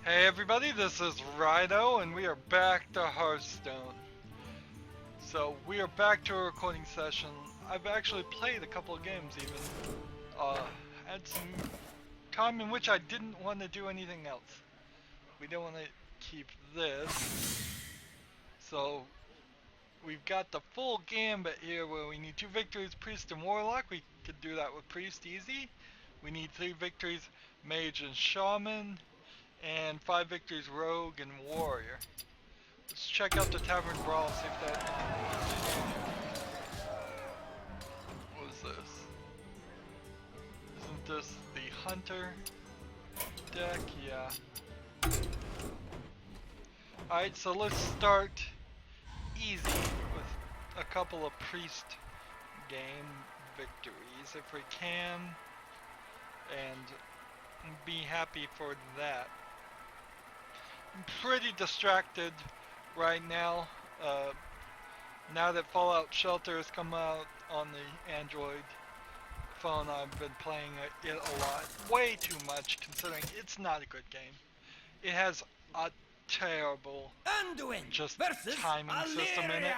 Hey everybody, this is Rydo, and we are back to Hearthstone. So we are back to a recording session. I've actually played a couple of games even. Had some time in which I didn't want to do anything else. We don't want to keep this. So we've got the full gambit here where we need 2 victories, Priest and Warlock. We could do that with Priest easy. We need 3 victories, Mage and Shaman. And 5 victories, Rogue and Warrior. Let's check out the Tavern Brawl, see if that... What is this? Isn't this the Hunter deck? Yeah. Alright, so let's start easy with a couple of Priest game victories if we can. And be happy for that. I'm pretty distracted right now. Now that Fallout Shelter has come out on the Android phone, I've been playing it a lot. Way too much, considering it's not a good game. It has a terrible just timing system in it.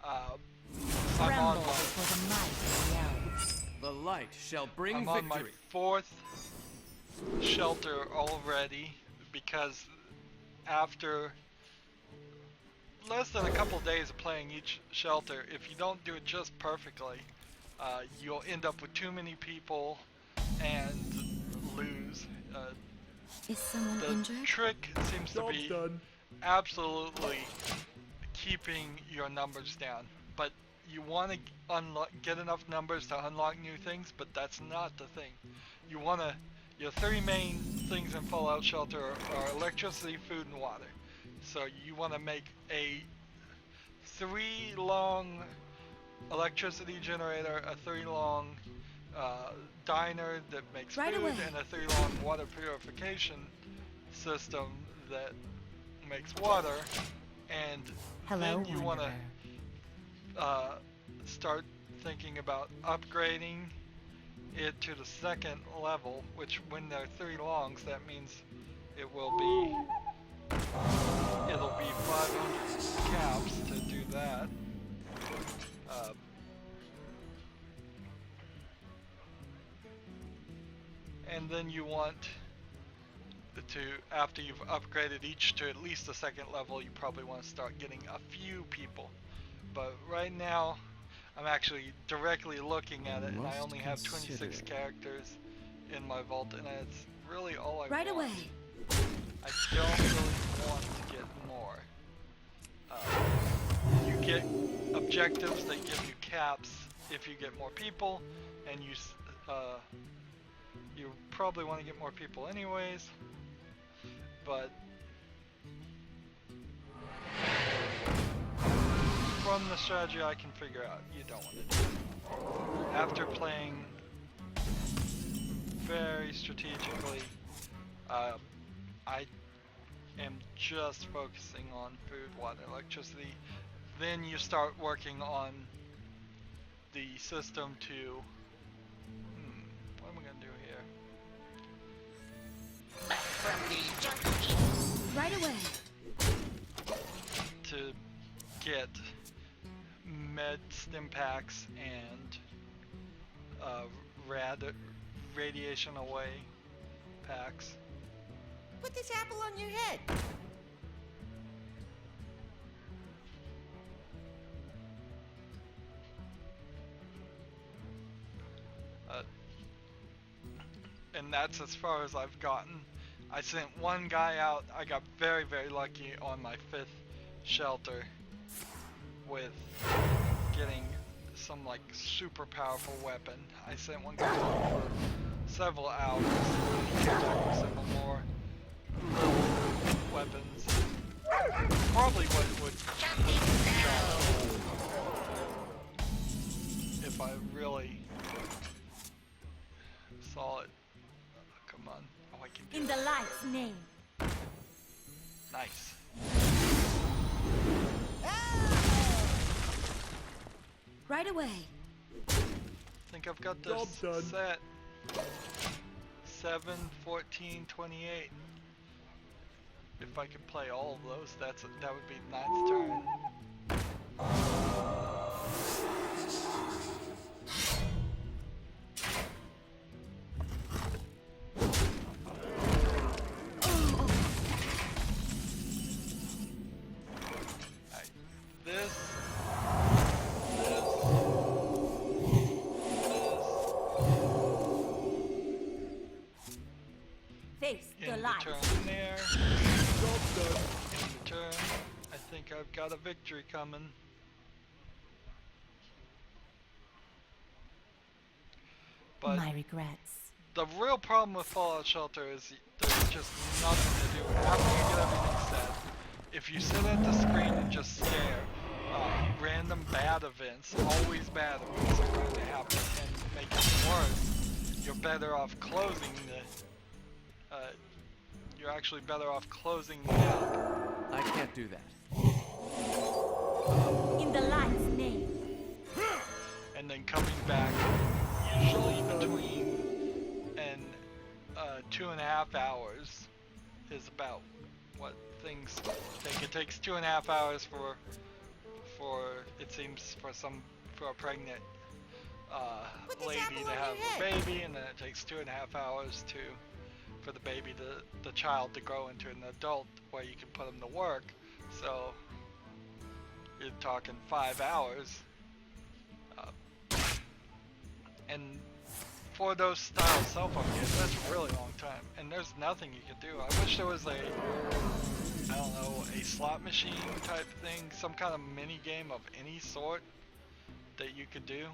I'm on the light shall bring I'm on my 4th Shelter already, because after less than a couple days of playing each shelter, if you don't do it just perfectly, you'll end up with too many people and lose. Is someone injured? The trick seems to be absolutely keeping your numbers down, but you want to get enough numbers to unlock new things, but that's not the thing. You want to... Your 3 main things in Fallout Shelter are electricity, food, and water. So you want to make a 3-long electricity generator, a 3-long diner that makes food, and a 3-long water purification system that makes water. And then you want to start thinking about upgrading it to the 2nd level, which when there are 3 longs, that means it'll be 500 caps to do that. And then you want to, after you've upgraded each to at least the 2nd level, you probably want to start getting a few people. But right now, I'm actually directly looking at it, and I only have 26 characters in my vault, and it's really all I want. Right away. I don't really want to get more. You get objectives that give you caps if you get more people, and you probably want to get more people anyways, but from the strategy I can figure out, you don't want to do it. After playing very strategically, I am just focusing on food, water, electricity. Then you start working on the system to... what am I going to do here? Right away. To get med stim packs and radiation away packs. Put this apple on your head. And that's as far as I've gotten. I sent one guy out. I got very, very lucky on my 5th shelter with getting some like super powerful weapon. I sent one guy out for several hours, and he came back with several more weapons. Probably what would if I really saw it. Come on. Oh, I can do In the light's name. Nice. Right away. I think I've got this set. 7, 14, 28. if I could play all of those, that would be ninth turn. Turn there. In the turn. I think I've got a victory coming. But My regrets. the real problem with Fallout Shelter is there's just nothing to do after you get everything set. If you sit at the screen and just stare, random bad events, always bad events are going to happen and make it worse. You're better off closing the you're actually better off closing the app. I can't do that. In the light's name. And then coming back, usually between 2.5 hours is about what things take. It takes 2.5 hours for it seems for a pregnant lady to have a baby, and then it takes 2.5 hours for the baby the child to grow into an adult where you can put them to work. So you're talking 5 hours, and for those style cell phone games, that's a really long time, and there's nothing you can do. I wish there was I don't know, a slot machine type thing, some kind of mini game of any sort that you could do.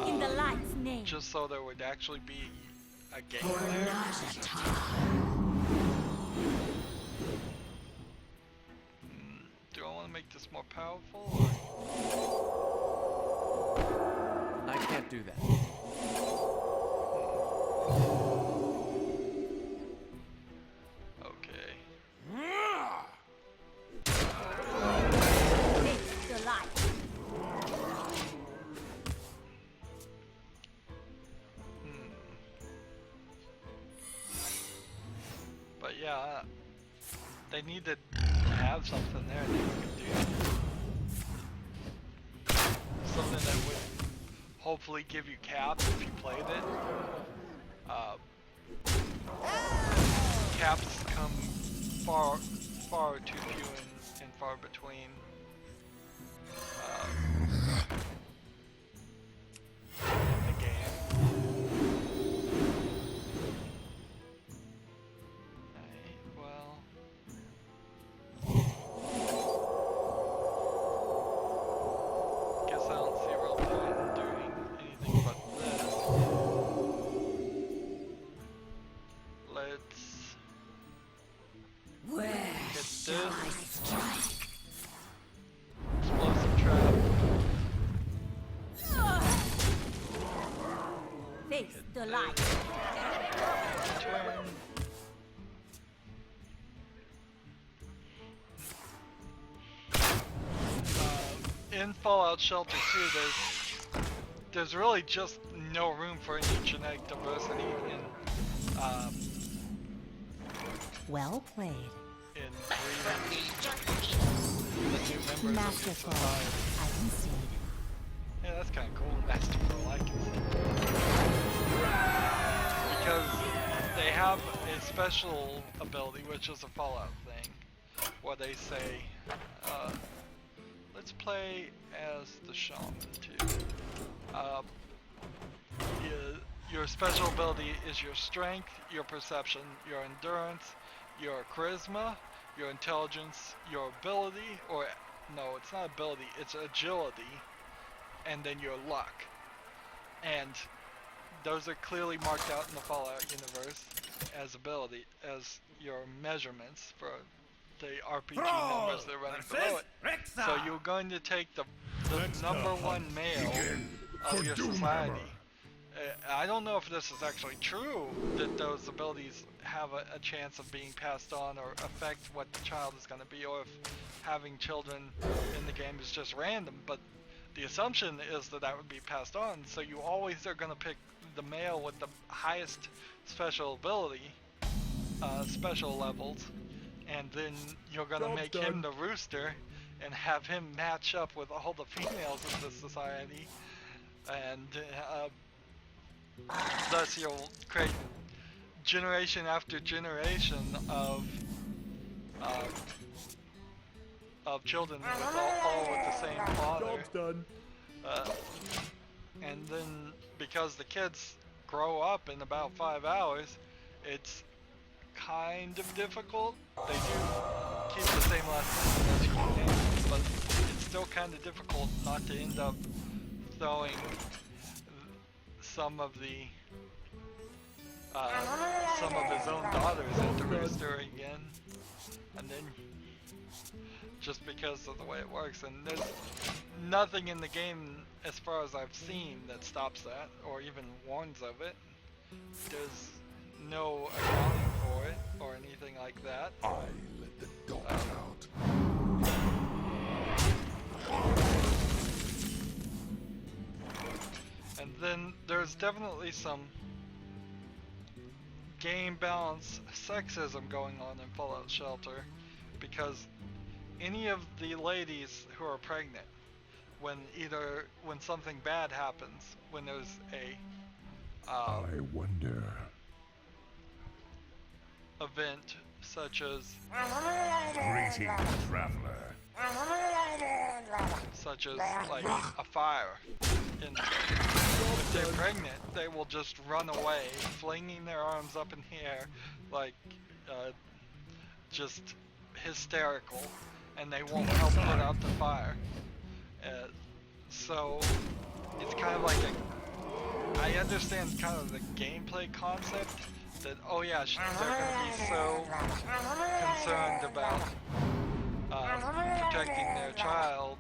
In the light's name. Just so there would actually be a game there. Do I want to make this more powerful? Or? I can't do that. Okay. Face the light. But yeah, they need to have something there that you can do. Something that would hopefully give you caps if you played it. Caps come far too few and far between. In the game. Well, guess I don't see a real point in doing anything but this. Let's get this. Explosive trap. Face the light. Turn. In Fallout Shelter 2, there's really just no room for any genetic diversity in Well played. breeding the new members of the Masterful. society. I concede. Yeah, that's kind of cool. Masterful, I can see. Because they have a special ability, which is a Fallout thing, where they say, let's play as the shaman too. Your special ability is your strength, your perception, your endurance, your charisma, your intelligence, your ability, or no, it's not ability, it's agility, and then your luck. And those are clearly marked out in the Fallout universe as ability, as your measurements for the RPG numbers that are running below it. So you're going to take the number one male of your society. I don't know if this is actually true, that those abilities have a chance of being passed on or affect what the child is going to be, or if having children in the game is just random, but the assumption is that that would be passed on, so you always are going to pick the male with the highest special ability, special levels, and then you're gonna make him the rooster and have him match up with all the females of the society, and thus you'll create generation after generation of children with all with the same father. Job's done. And then because the kids grow up in about 5 hours, it's kind of difficult. They do keep the same lessons as you can, but it's still kind of difficult not to end up throwing some of his own daughters into Rooster again, and then just because of the way it works. And there's nothing in the game, as far as I've seen, that stops that or even warns of it. There's no accounting for it or anything like that. I let the dogs out. And then there's definitely some game balance sexism going on in Fallout Shelter, because any of the ladies who are pregnant, when something bad happens, when there's a I wonder. event such as Greetings, traveler. like a fire, and if they're pregnant, they will just run away, flinging their arms up in the air, like just hysterical, and they won't help put out the fire. So it's kind of like I understand kind of the gameplay concept that, oh yeah, they're going to be so concerned about protecting their child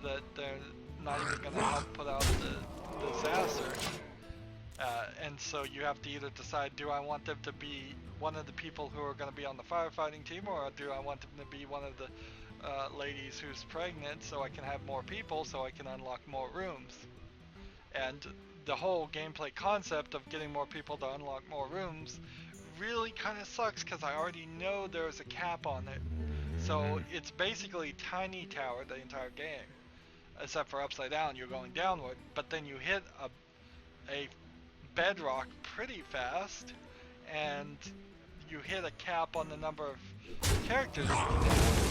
that they're not even going to help put out the disaster. And so you have to either decide, do I want them to be one of the people who are going to be on the firefighting team, or do I want them to be one of the ladies who's pregnant, so I can have more people, so I can unlock more rooms. And the whole gameplay concept of getting more people to unlock more rooms really kind of sucks, because I already know there's a cap on it. So it's basically Tiny Tower the entire game, except for Upside Down, you're going downward, but then you hit a bedrock pretty fast, and you hit a cap on the number of characters you can have.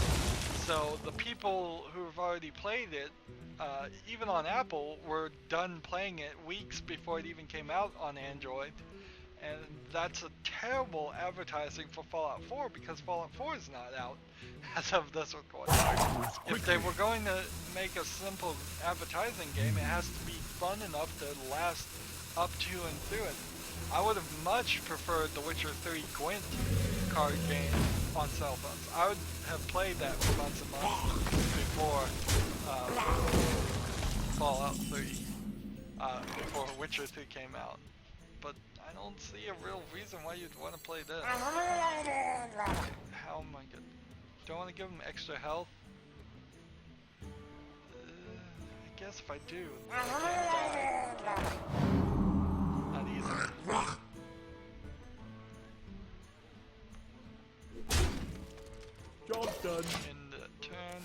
So the people who've already played it, even on Apple, were done playing it weeks before it even came out on Android. And that's a terrible advertising for Fallout 4, because Fallout 4 is not out as of this recording. If they were going to make a simple advertising game, it has to be fun enough to last up to and through it. I would have much preferred the Witcher 3 Gwent card game on cell phones. I would have played that for months and months before Fallout 3, before Witcher 3 came out. But I don't see a real reason why you'd want to play this. How am I good? Do I want to give him extra health? I guess if I do, I can't die. Not easy. Job's done. In the turn.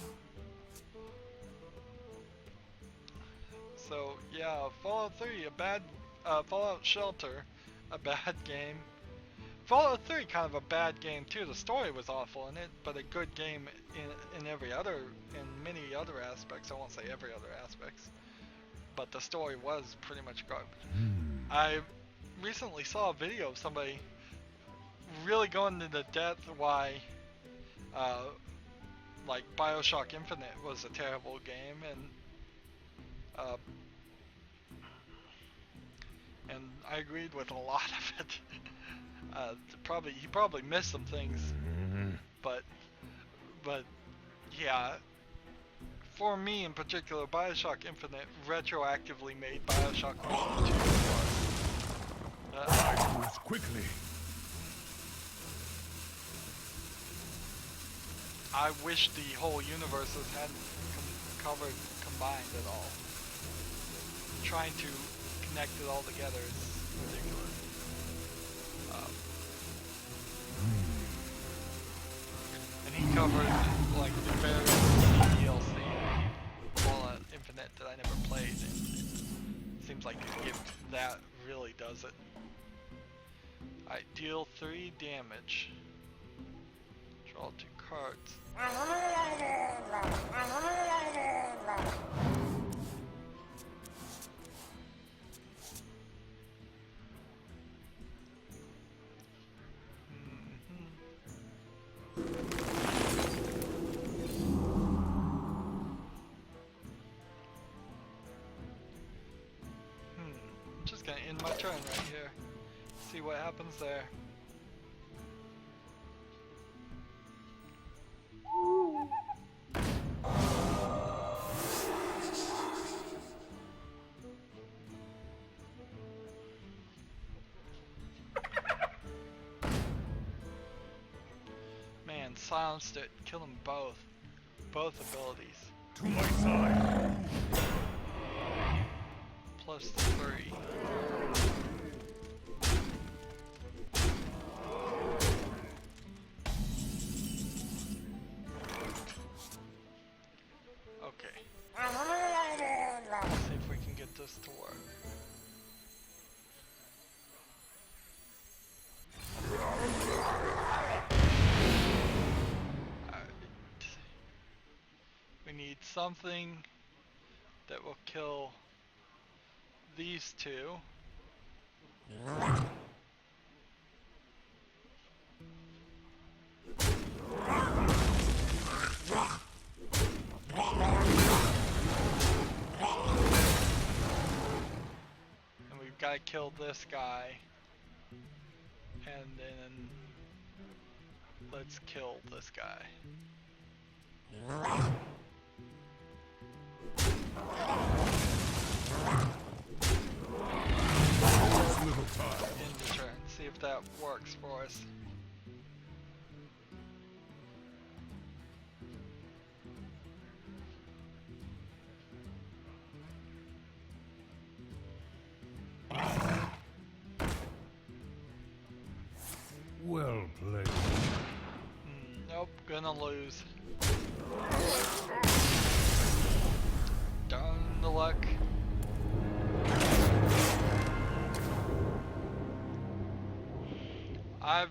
So yeah, Fallout 3, a bad Fallout Shelter, a bad game. Fallout 3, kind of a bad game too. The story was awful in it, but a good game in many other aspects. I won't say every other aspects, but the story was pretty much garbage. I recently saw a video of somebody really going into depth why like BioShock Infinite was a terrible game, and I agreed with a lot of it. He probably missed some things, but yeah, for me in particular, BioShock Infinite retroactively made BioShock 1 2 I move quickly. I wish the whole universes hadn't combined at all. Trying to connect it all together is ridiculous. covered like the very DLC Fallout Infinite that I never played, and it seems like a game that really does it. Alright, deal 3 damage. Draw 2 cards. I'm just gonna end my turn right here. See what happens there. Man, silenced it, killed them both. Both abilities. To my side. Plus 3. Okay. Let's see if we can get this to work. Alright. We need something that will kill these two. And we've got to kill this guy. And then let's kill this guy. Little time. End the turn. See if that works for us. Well played. Nope, gonna lose. Darn the luck. I've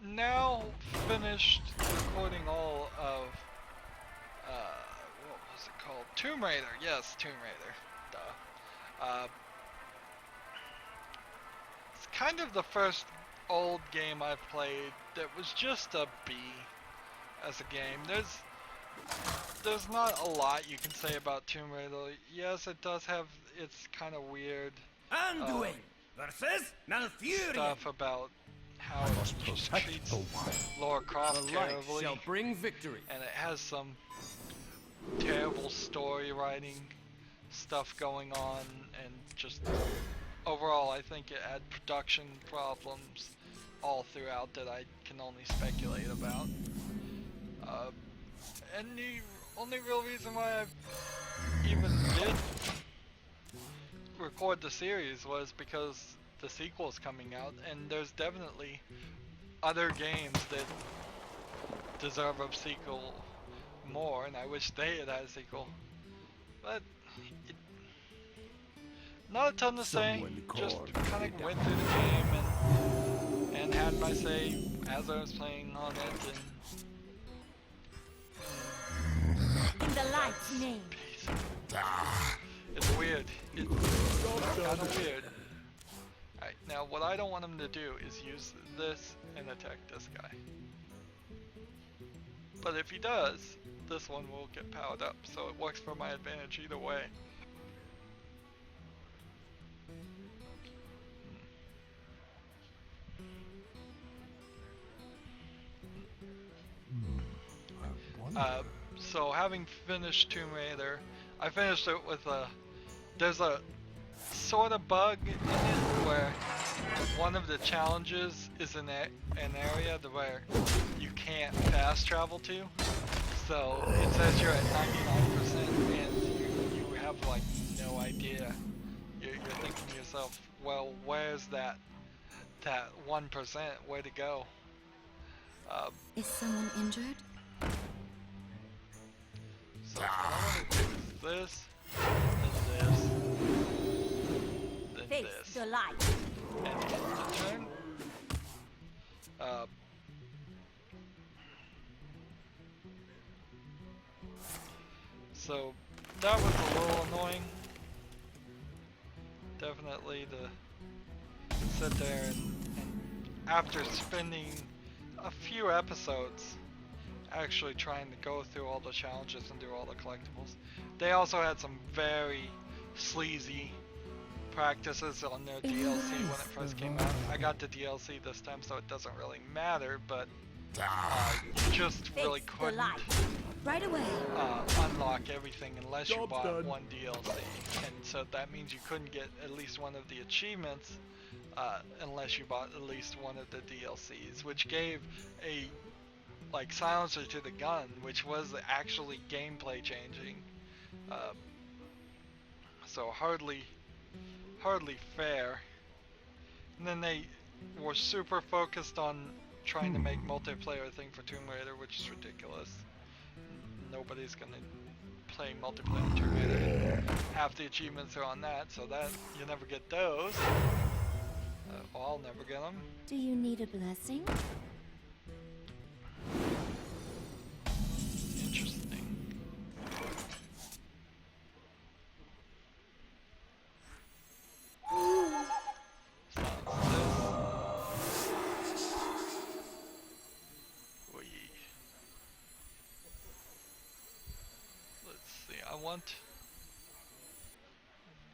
now finished recording all of, what was it called? Tomb Raider, yes, Tomb Raider, duh. It's kind of the first old game I've played that was just a B as a game. There's not a lot you can say about Tomb Raider. Yes, it does have its kind of weird Anduin versus Malfurion. stuff about how it treats Lara Croft The light terribly, shall bring victory. and it has some terrible story writing stuff going on, and just overall I think it had production problems all throughout that I can only speculate about. And the only real reason why I even did record the series was because the sequel's coming out, and there's definitely other games that deserve a sequel more, and I wish they had had a sequel. But not a ton to say, just kind of went through the game and had my say as I was playing on it, and In the light's name. it's weird. It's kind of weird. Alright, now what I don't want him to do is use this and attack this guy. But if he does, this one will get powered up, so it works for my advantage either way. So having finished Tomb Raider, I finished it with there's a sort of bug in it where one of the challenges is in an area where you can't fast travel to. So it says you're at 99% and you have like no idea. You're thinking to yourself, well, where's that 1%? Where to go? Is someone injured? So what I want to do is this, then Face this, the light. and end the turn. So that was a little annoying. Definitely to sit there and after spending a few episodes actually trying to go through all the challenges and do all the collectibles. They also had some very sleazy practices on their DLC when it first came out. I got the DLC this time, so it doesn't really matter, but you just really Face the couldn't light. Right away. unlock everything unless you Job's bought done. one DLC, and so that means you couldn't get at least one of the achievements unless you bought at least one of the DLCs, which gave a like silencer to the gun, which was actually gameplay changing. So hardly fair. And then they were super focused on trying to make multiplayer thing for Tomb Raider, which is ridiculous. Nobody's gonna play multiplayer on Tomb Raider. Half the achievements are on that, so that you never get those. I'll never get them. Do you need a blessing? Interesting. Let's see, I want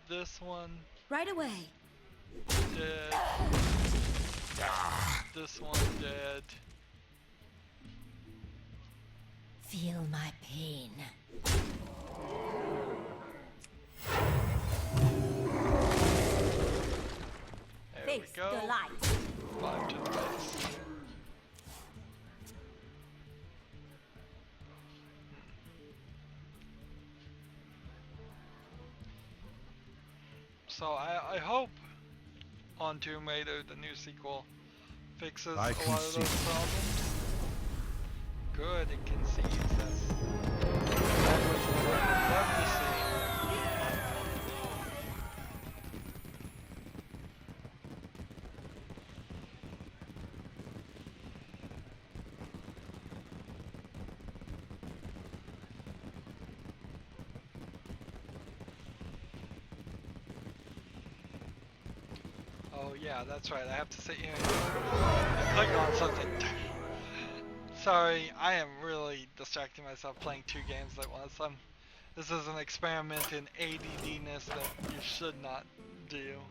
this one Right away. dead. This one dead. Feel my pain. There Face we go. the light. 5 to the base. So I hope on Tomb Raider, the new sequel, fixes I a can lot of see. those problems. Good, it concedes. That's exactly what I would love to see. Oh yeah, that's right. I have to sit here and click on something. Sorry, I am really distracting myself playing 2 games at once. This is an experiment in ADD-ness that you should not do.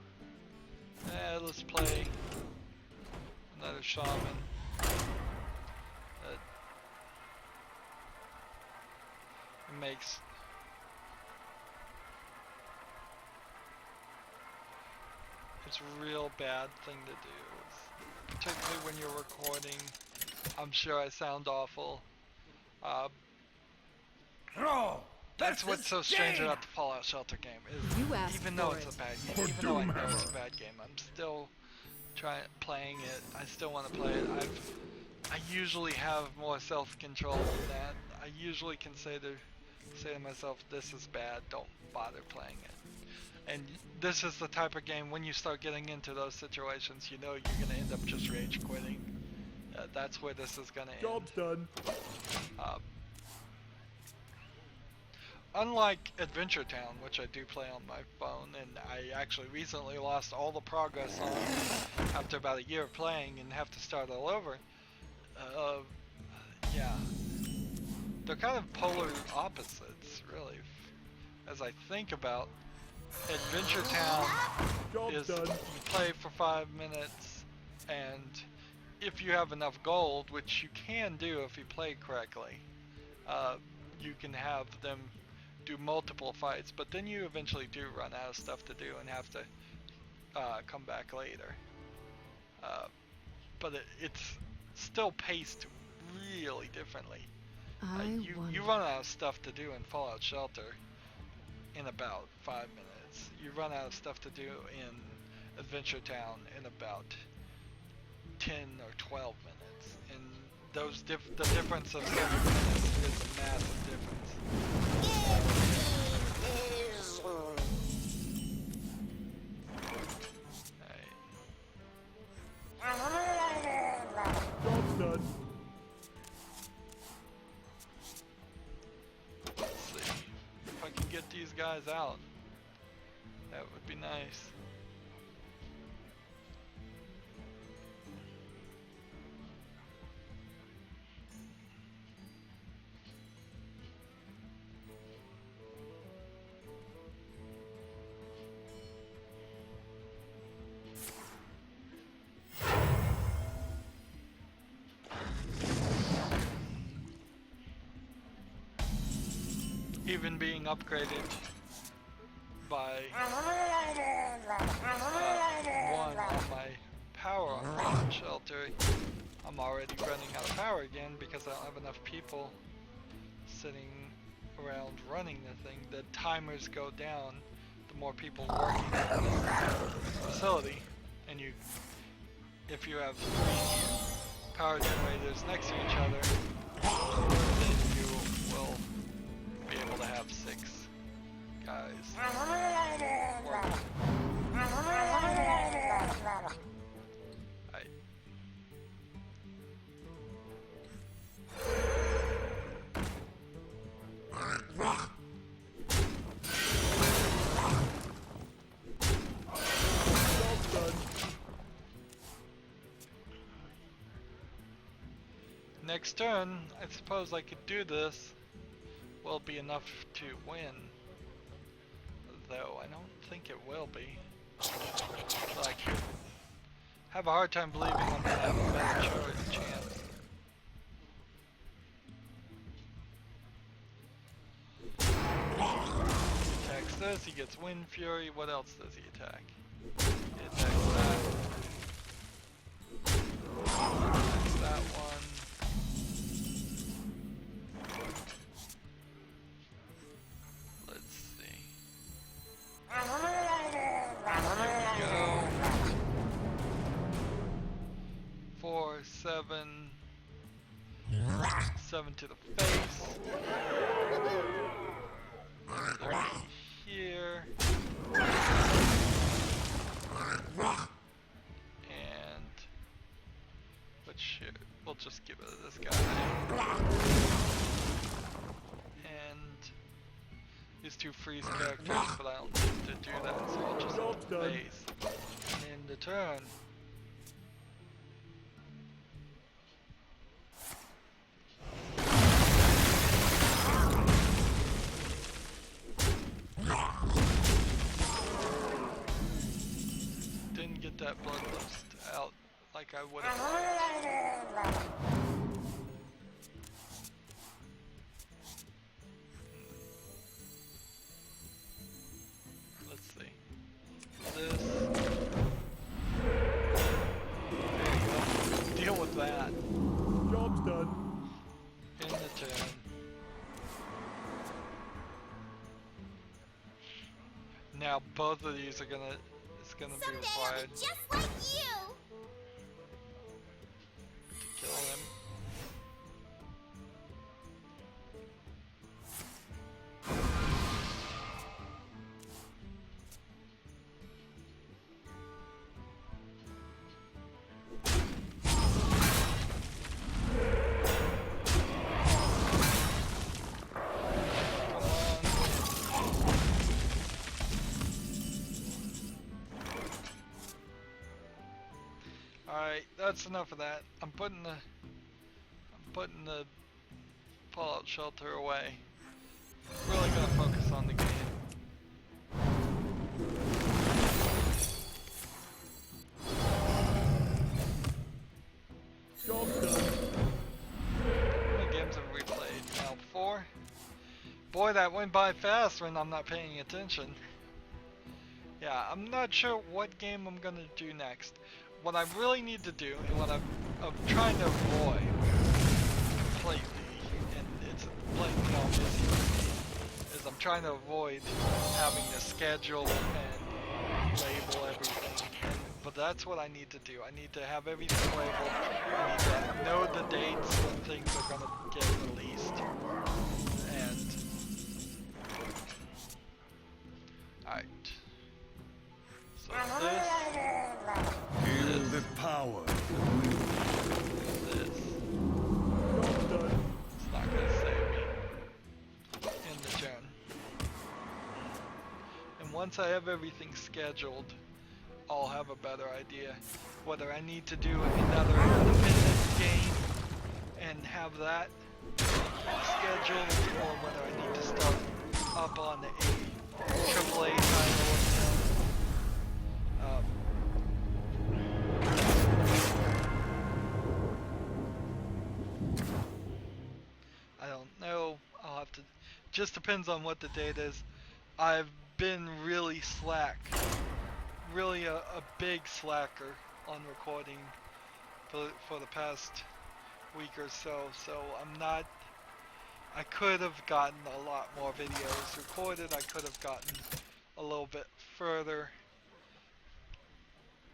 Let's play another shaman. It makes it's a real bad thing to do, particularly when you're recording. I'm sure I sound awful. Throw. That's what's so strange about the Fallout Shelter game is You asked even though for it's it. a bad For game, even though I know it's Doomhammer. a bad game, I'm still playing it. I still want to play it. I usually have more self-control than that. I usually can say to myself, this is bad, don't bother playing it. And this is the type of game, when you start getting into those situations, you know you're going to end up just rage quitting. That's where this is going to end. Job's done. Unlike Adventure Town, which I do play on my phone, and I actually recently lost all the progress on after about a year of playing and have to start all over. Yeah. They're kind of polar opposites, really. As I think about Adventure Town Job's is done. you play for 5 minutes, and if you have enough gold, which you can do if you play correctly, you can have them do multiple fights, but then you eventually do run out of stuff to do and have to come back later. But it's still paced really differently. You run out of stuff to do in Fallout Shelter in about 5 minutes. You run out of stuff to do in Adventure Town in about 10 or 12 minutes. And those the difference of 7 minutes is a massive difference. Job's done. Let's see if I can get these guys out. That would be nice. Even being upgraded by one on my power on Fallout Shelter, I'm already running out of power again because I don't have enough people sitting around running the thing. The timers go down the more people working in this facility, and if you have 3 power generators next to each other, then you will be able to have 6 guys working. Right. Next turn, I suppose I could do this. Will be enough to win, though I don't think it will be. So I could have a hard time believing I'm gonna have a better chance. He attacks this, he gets Wind Fury. What else does he attack? He attacks that. Attacks that one. Seven to the face. Here. And we'll just give it to this guy. And these 2 freeze characters, but I don't need to do that, so I'll just hit the face. And end the turn. Didn't get that bloodlust out like I would have liked. Let's see. This. There you go. Deal with that. Job's done. In the turn. Now both of these are gonna be required just like you. to kill him. Alright, that's enough of that. I'm putting the Fallout Shelter away. Really gonna focus on the game. Job's done. How many games have we played? Now 4? Boy, that went by fast when I'm not paying attention. Yeah, I'm not sure what game I'm gonna do next. What I really need to do, and what I'm trying to avoid completely, and it's blatantly obvious, is I'm trying to avoid having to schedule and label everything. But that's what I need to do. I need to have everything labeled. I need to know the dates when things are going to get released. And once I have everything scheduled, I'll have a better idea whether I need to do another independent game and have that scheduled, or whether I need to start up on a AAA title. I don't know. I'll have to. Just depends on what the date is. I've been really slack. Really a big slacker on recording for the past week or so. So I'm not. I could have gotten a lot more videos recorded. I could have gotten a little bit further.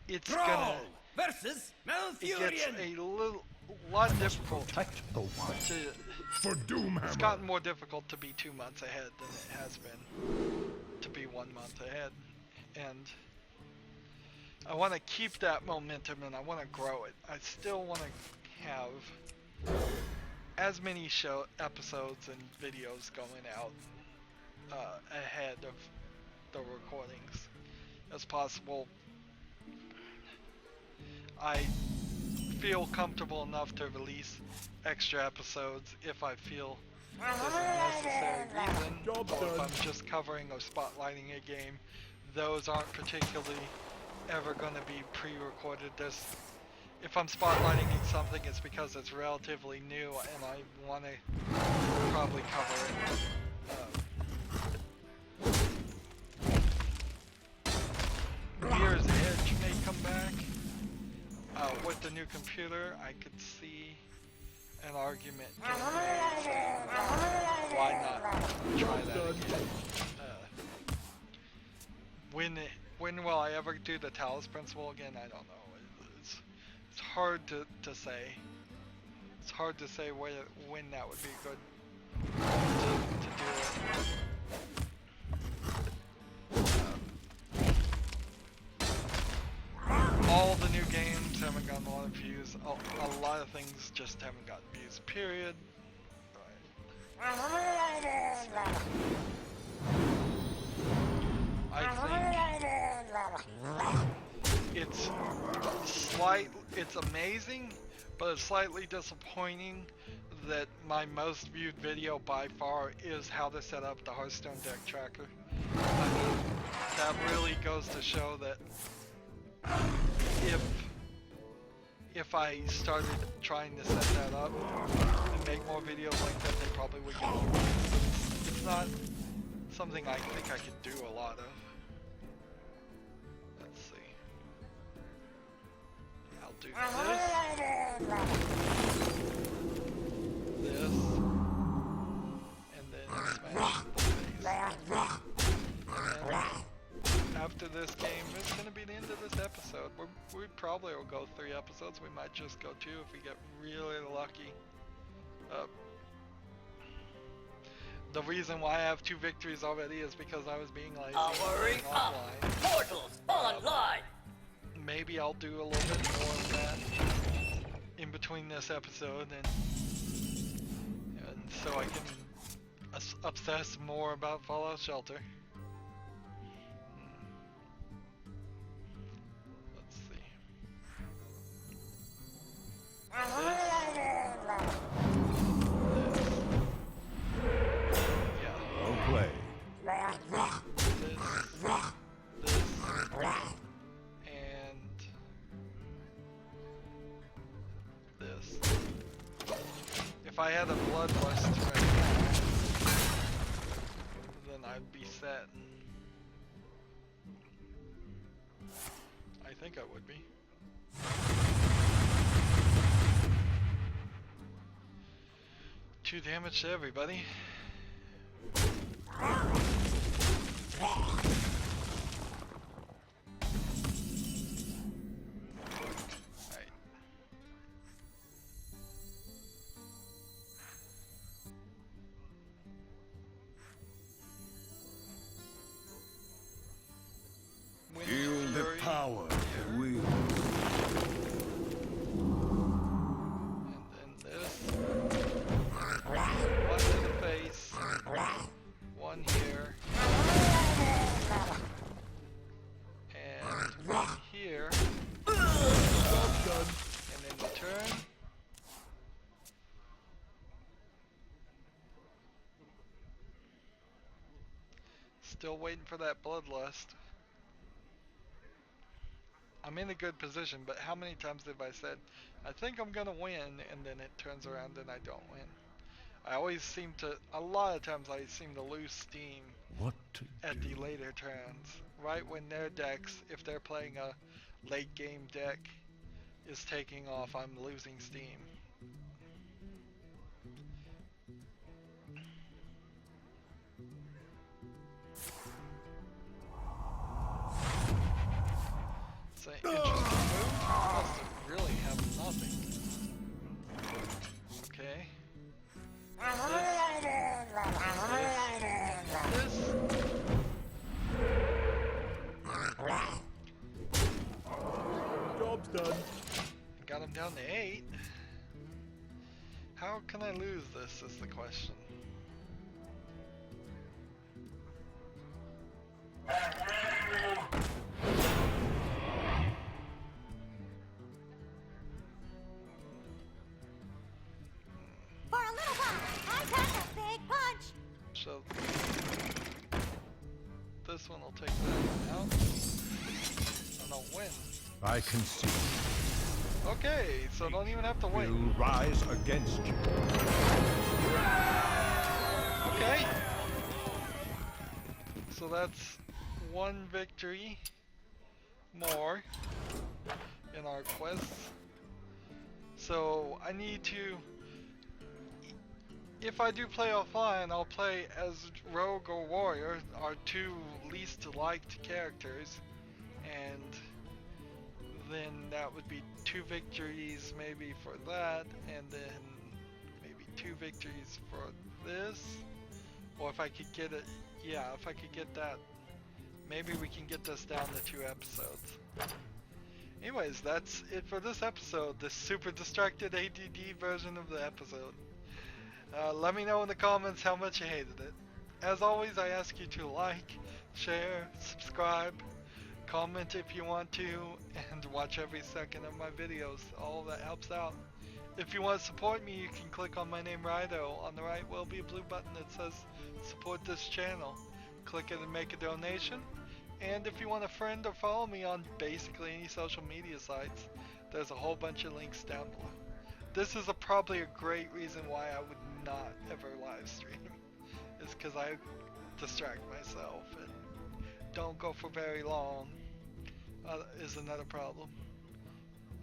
It's gonna. versus It gets Malfurion. a lot difficult Protect the one. to. For Doomhammer. It's gotten more difficult to be 2 months ahead than it has been to be 1 month ahead, and I want to keep that momentum and I want to grow it. I still want to have as many show episodes and videos going out ahead of the recordings as possible. I feel comfortable enough to release extra episodes if I feel there's a necessary reason, Job or if done. I'm just covering or spotlighting a game. Those aren't particularly ever going to be pre-recorded. If I'm spotlighting something, it's because it's relatively new and I want to probably cover it. Mirror's Edge may come back. With the new computer, I could see an argument getting made. Why not try that again? When will I ever do the Talos Principle again? I don't know. It's hard to say. It's hard to say when that would be good to do it. All the new games haven't gotten a lot of views. A lot of things just haven't gotten views, period. I think it's amazing, but it's slightly disappointing that my most viewed video by far is how to set up the Hearthstone deck tracker. I mean, that really goes to show that if I started trying to set that up and make more videos like that, they probably would get more views. It's not something I think I could do a lot of. Let's see. I'll do this, and then smash the face. And then after this game, it's going to be the end of this episode. We probably will go 3 episodes. We might just go 2 if we get really lucky. The reason why I have 2 victories already is because I was being lazy Powering and up. offline. Portals online. Maybe I'll do a little bit more of that in between this episode, and so I can obsess more about Fallout Shelter. Let's see. Well played. This. If I had a bloodlust right now, then I'd be set. I think I would be. 2 damage to everybody. Feel the power that we. And then this. 1 to the face. 1 here. Still waiting for that bloodlust. I'm in a good position, but how many times have I said, I think I'm gonna win, and then it turns around and I don't win? I always seem to, a lot of times I seem to lose steam What to at do? the later turns. Right when their decks, if they're playing a late game deck, is taking off, I'm losing steam. It's an interesting move. Must really have nothing. Okay. Job's done. Got him down to 8. How can I lose this is the question. For a little while, I pack a big punch. So this one will take that out. And I'll win. I can see. Okay, so don't even have to wait. Will rise against you. Okay. So that's one victory more in our quests. So I need to, if I do play offline, I'll play as Rogue or Warrior, our two least liked characters, and then that would be 2 victories maybe for that, and then maybe 2 victories for this. Or if I could get it, yeah, if I could get that, maybe we can get this down to 2 episodes. Anyways, that's it for this episode, this super distracted ADD version of the episode. Let me know in the comments how much you hated it. As always, I ask you to like, share, subscribe, comment if you want to, and watch every second of my videos. All of that helps out. If you want to support me, you can click on my name Rydo. On the right will be a blue button that says support this channel. Click it and make a donation. And if you want to friend or follow me on basically any social media sites, there's a whole bunch of links down below. This is probably a great reason why I would not ever live stream. Is because I distract myself and don't go for very long. Is another problem.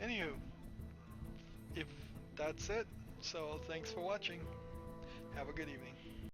Anywho, if that's it, so thanks for watching. Have a good evening.